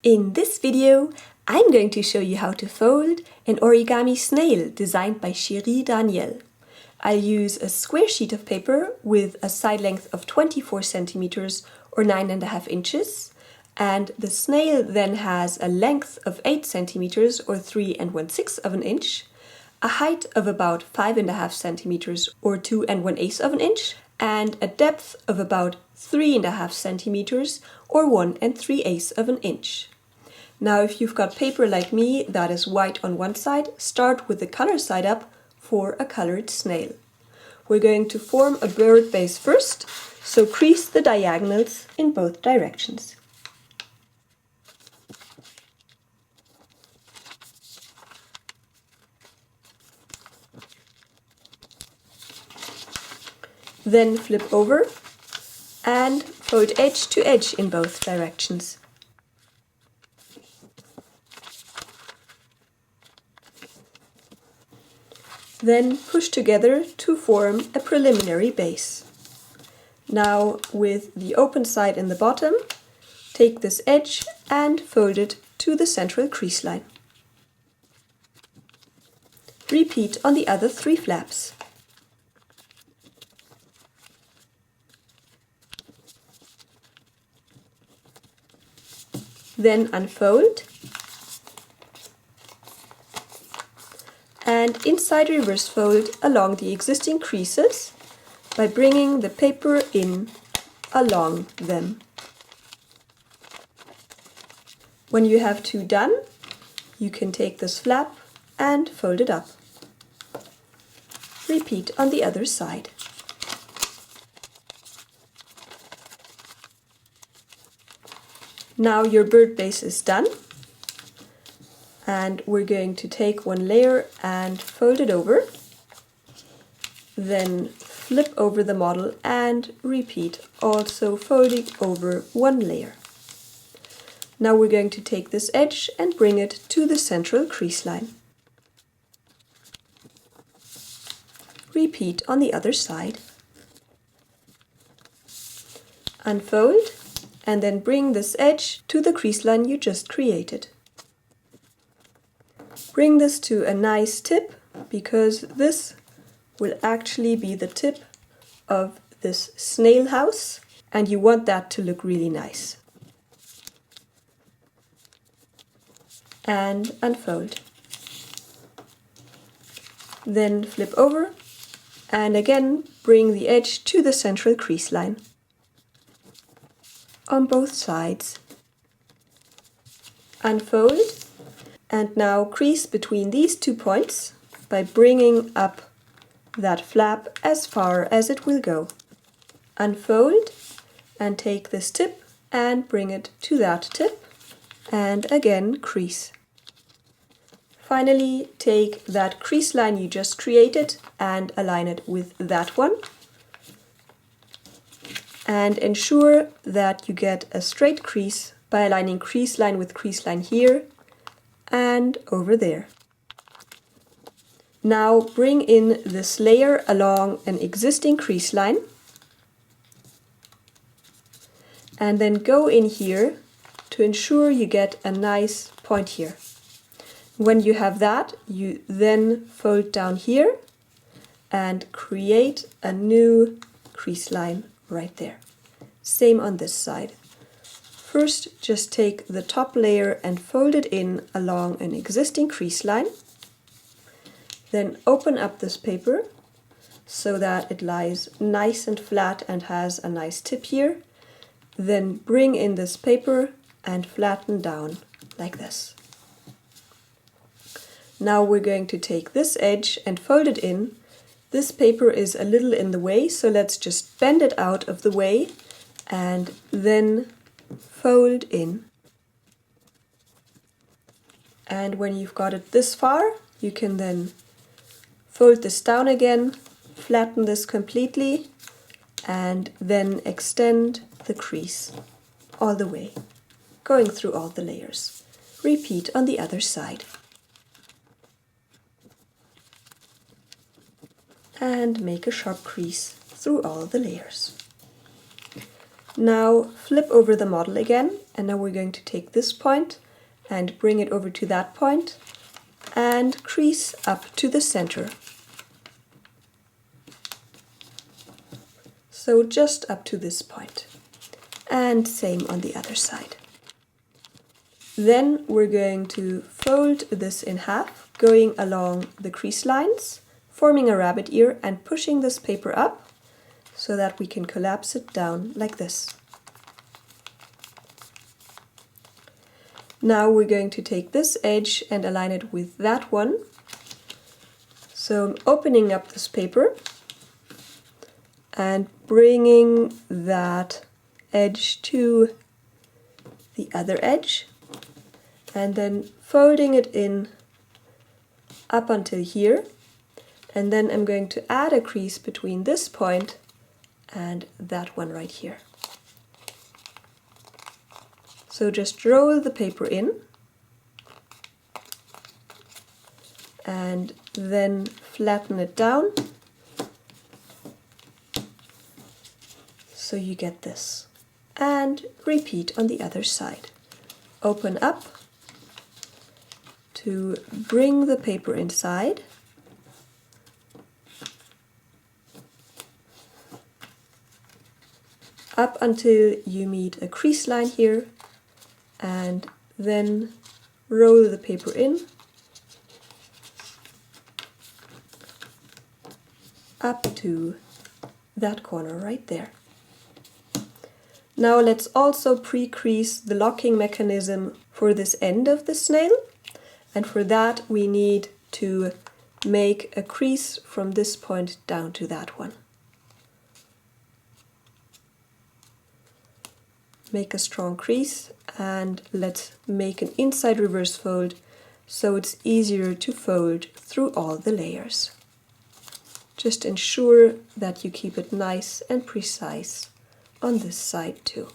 In this video, I'm going to show you how to fold an origami snail designed by Shiri Daniel. I'll use a square sheet of paper with a side length of 24 centimeters or 9.5 inches, and the snail then has a length of 8 centimeters or 3 1/6 of an inch, a height of about 5.5 centimeters or 2 1/8 of an inch, and a depth of about 3.5 centimeters or 1 3/8 of an inch. Now, if you've got paper like me that is white on one side, start with the color side up for a colored snail. We're going to form a bird base first, so crease the diagonals in both directions. Then flip over and fold edge to edge in both directions. Then push together to form a preliminary base. Now, with the open side in the bottom, take this edge and fold it to the central crease line. Repeat on the other 3 flaps. Then unfold and inside reverse fold along the existing creases by bringing the paper in along them. When you have 2 done, you can take this flap and fold it up. Repeat on the other side. Now your bird base is done, and we're going to take one layer and fold it over, then flip over the model and repeat, also folding over one layer. Now we're going to take this edge and bring it to the central crease line. Repeat on the other side. Unfold and then bring this edge to the crease line you just created. Bring this to a nice tip, because this will actually be the tip of this snail house, and you want that to look really nice. And unfold. Then flip over and again bring the edge to the central crease line on both sides. Unfold and now crease between these 2 points by bringing up that flap as far as it will go. Unfold and take this tip and bring it to that tip and again crease. Finally, take that crease line you just created and align it with that one. And ensure that you get a straight crease by aligning crease line with crease line here and over there. Now bring in this layer along an existing crease line and then go in here to ensure you get a nice point here. When you have that, you then fold down here and create a new crease line right there. Same on this side. First, just take the top layer and fold it in along an existing crease line. Then open up this paper so that it lies nice and flat and has a nice tip here. Then bring in this paper and flatten down like this. Now we're going to take this edge and fold it in. This paper is a little in the way, so let's just bend it out of the way and then fold in. And when you've got it this far, you can then fold this down again, flatten this completely, and then extend the crease all the way, going through all the layers. Repeat on the other side. And make a sharp crease through all the layers. Now flip over the model again, and now we're going to take this point and bring it over to that point and crease up to the center. So just up to this point. And same on the other side. Then we're going to fold this in half, going along the crease lines, forming a rabbit ear and pushing this paper up so that we can collapse it down like this. Now we're going to take this edge and align it with that one. So I'm opening up this paper and bringing that edge to the other edge and then folding it in up until here, and then I'm going to add a crease between this point and that one right here. So just roll the paper in and then flatten it down so you get this. And repeat on the other side. Open up to bring the paper inside. Up until you meet a crease line here, and then roll the paper in up to that corner right there. Now let's also pre-crease the locking mechanism for this end of the snail, and for that we need to make a crease from this point down to that one. Make a strong crease and let's make an inside reverse fold so it's easier to fold through all the layers. Just ensure that you keep it nice and precise on this side too.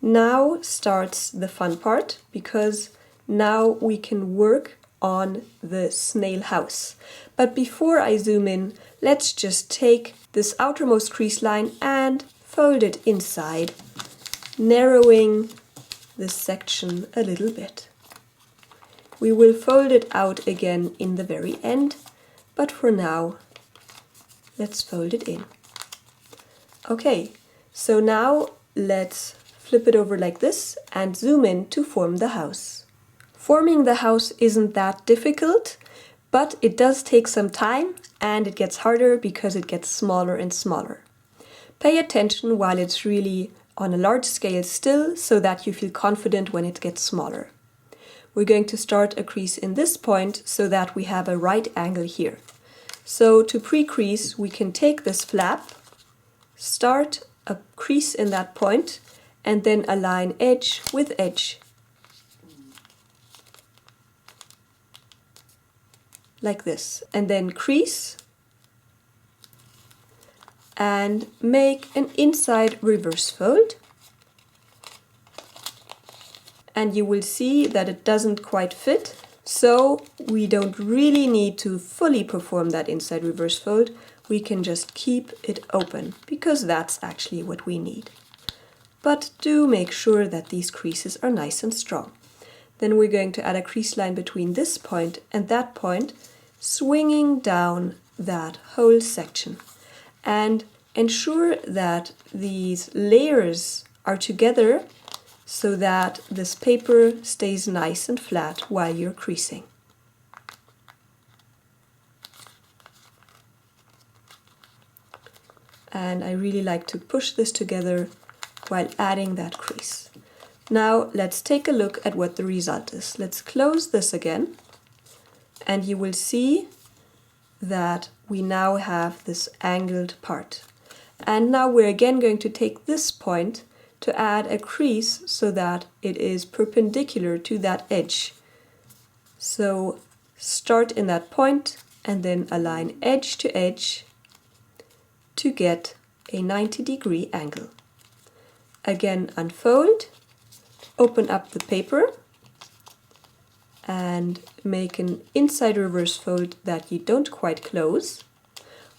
Now starts the fun part, because now we can work on the snail house. But before I zoom in, let's just take this outermost crease line and fold it inside, narrowing this section a little bit. We will fold it out again in the very end, but for now, let's fold it in. Okay, so now let's flip it over like this and zoom in to form the house. Forming the house isn't that difficult, but it does take some time and it gets harder because it gets smaller and smaller. Pay attention while it's really on a large scale still, so that you feel confident when it gets smaller. We're going to start a crease in this point so that we have a right angle here. So to pre-crease, we can take this flap, start a crease in that point, and then align edge with edge. Like this. And then crease and make an inside reverse fold. And you will see that it doesn't quite fit. So we don't really need to fully perform that inside reverse fold. We can just keep it open, because that's actually what we need. But do make sure that these creases are nice and strong. Then we're going to add a crease line between this point and that point, swinging down that whole section. And ensure that these layers are together so that this paper stays nice and flat while you're creasing. And I really like to push this together while adding that crease. Now let's take a look at what the result is. Let's close this again, and you will see that we now have this angled part. And now we're again going to take this point to add a crease so that it is perpendicular to that edge. So start in that point and then align edge to edge to get a 90-degree angle. Again, unfold, open up the paper and make an inside reverse fold that you don't quite close.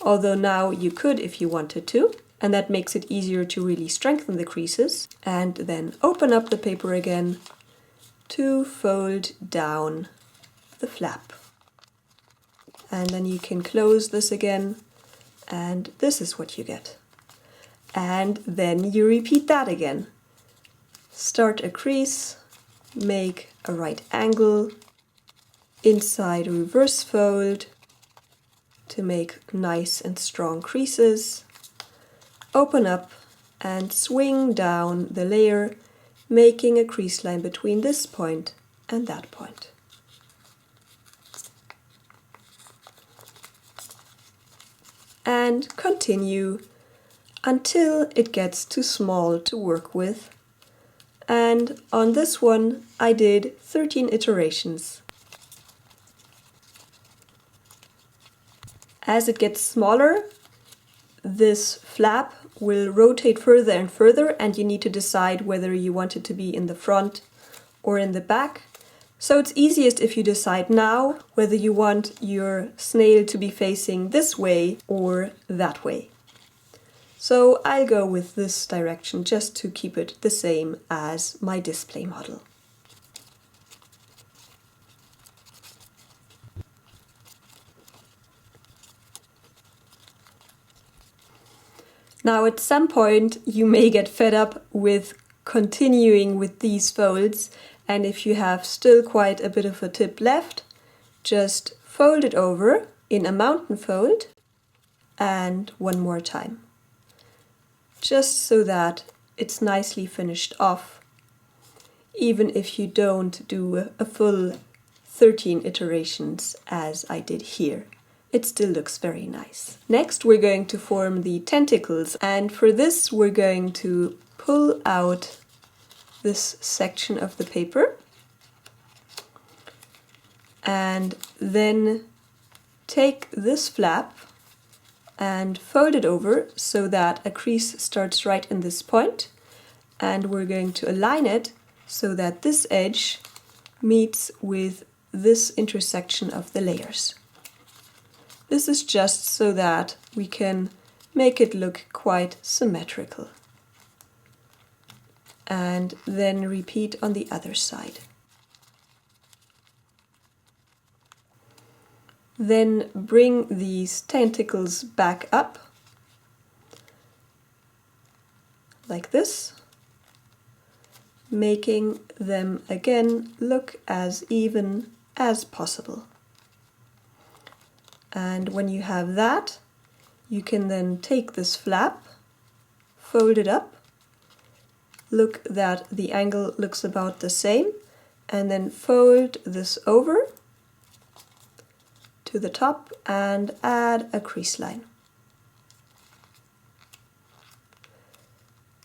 although now you could if you wanted to, and that makes it easier to really strengthen the creases. And then open up the paper again to fold down the flap. And then you can close this again, and this is what you get. And then you repeat that again. Start a crease, make a right angle, inside reverse fold to make nice and strong creases, open up and swing down the layer, making a crease line between this point and that point. And continue until it gets too small to work with. And on this one I did 13 iterations. As it gets smaller, this flap will rotate further and further, and you need to decide whether you want it to be in the front or in the back. So it's easiest if you decide now whether you want your snail to be facing this way or that way. So I'll go with this direction just to keep it the same as my display model. Now at some point you may get fed up with continuing with these folds, and if you have still quite a bit of a tip left, just fold it over in a mountain fold and one more time, just so that it's nicely finished off. Even if you don't do a full 13 iterations as I did here, it still looks very nice. Next we're going to form the tentacles, and for this we're going to pull out this section of the paper and then take this flap and fold it over so that a crease starts right in this point, and we're going to align it so that this edge meets with this intersection of the layers. This is just so that we can make it look quite symmetrical. And then repeat on the other side. Then bring these tentacles back up, like this, making them again look as even as possible. And when you have that, you can then take this flap, fold it up, look that the angle looks about the same, and then fold this over to the top and add a crease line.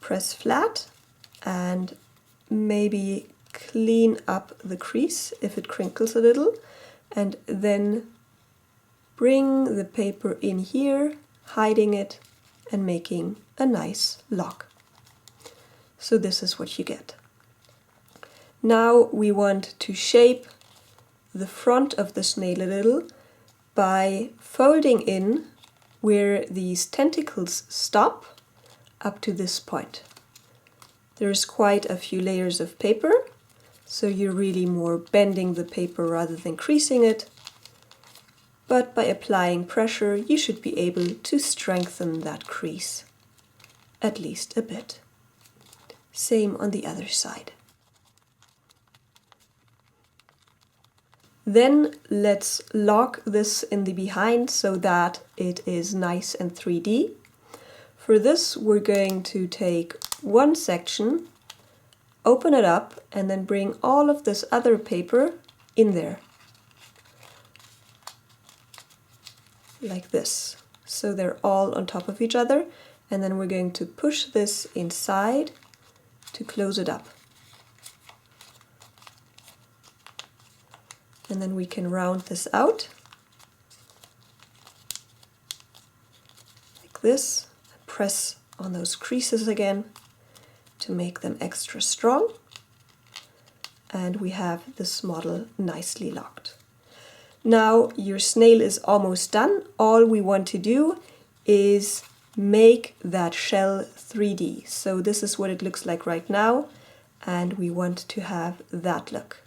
Press flat and maybe clean up the crease if it crinkles a little, and then bring the paper in here, hiding it and making a nice lock. So this is what you get. Now we want to shape the front of the snail a little by folding in where these tentacles stop up to this point. There's quite a few layers of paper, so you're really more bending the paper rather than creasing it. But by applying pressure, you should be able to strengthen that crease, at least a bit. Same on the other side. Then let's lock this in the behind so that it is nice and 3D. For this, we're going to take one section, open it up, and then bring all of this other paper in there. Like this. So they're all on top of each other, and then we're going to push this inside to close it up. And then we can round this out like this, press on those creases again to make them extra strong, and we have this model nicely locked. Now your snail is almost done. All we want to do is make that shell 3D. So this is what it looks like right now, and we want to have that look.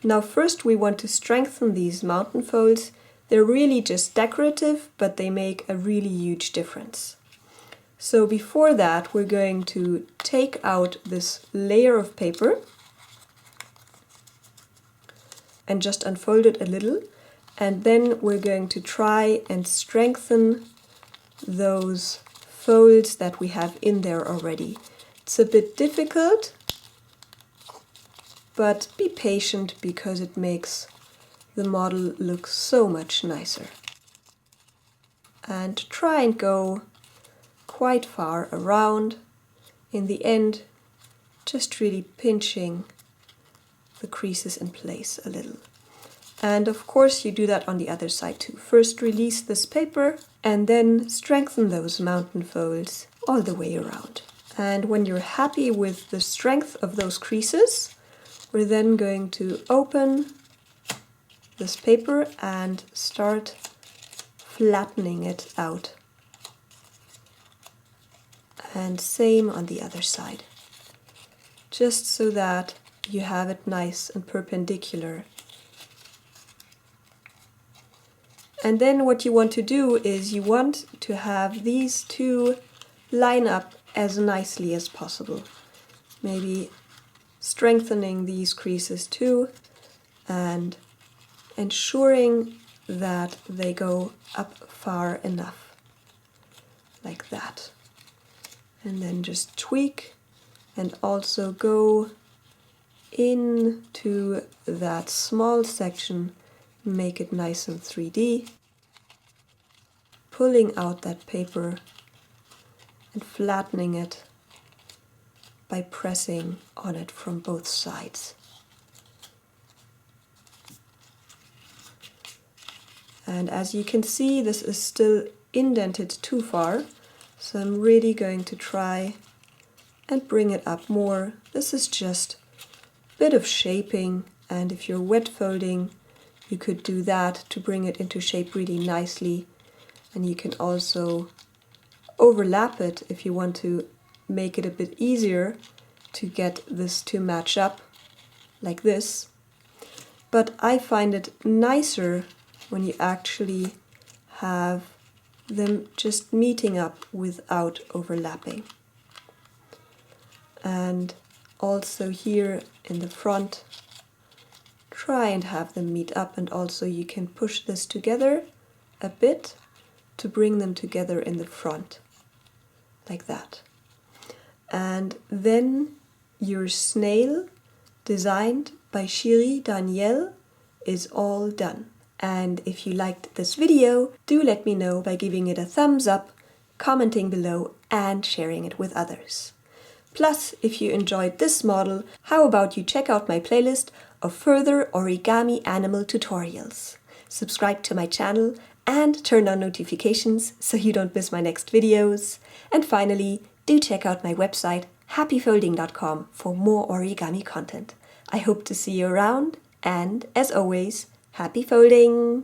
Now first we want to strengthen these mountain folds. They're really just decorative, but they make a really huge difference. So before that, we're going to take out this layer of paper and just unfold it a little, and then we're going to try and strengthen those folds that we have in there already. It's a bit difficult, but be patient because it makes the model look so much nicer. And try and go quite far around. In the end, just really pinching the creases in place a little. And of course you do that on the other side too. First release this paper and then strengthen those mountain folds all the way around. And when you're happy with the strength of those creases, we're then going to open this paper and start flattening it out. And same on the other side. Just so that you have it nice and perpendicular. And then what you want to do is you want to have these two line up as nicely as possible. Maybe strengthening these creases too and ensuring that they go up far enough, like that. And then just tweak and also go into that small section, make it nice and 3D, pulling out that paper and flattening it by pressing on it from both sides. And as you can see, this is still indented too far, so I'm really going to try and bring it up more. This is just a bit of shaping, and if you're wet folding, you could do that to bring it into shape really nicely. And you can also overlap it if you want to make it a bit easier to get this to match up like this. But I find it nicer when you actually have them just meeting up without overlapping. And also here in the front, try and have them meet up, and also you can push this together a bit to bring them together in the front, like that. And then your snail, designed by Shiri Daniel, is all done. And if you liked this video, do let me know by giving it a thumbs up, commenting below, and sharing it with others. Plus, if you enjoyed this model, how about you check out my playlist of further origami animal tutorials. Subscribe to my channel and turn on notifications so you don't miss my next videos. And finally, do check out my website happyfolding.com for more origami content. I hope to see you around, and as always, happy folding!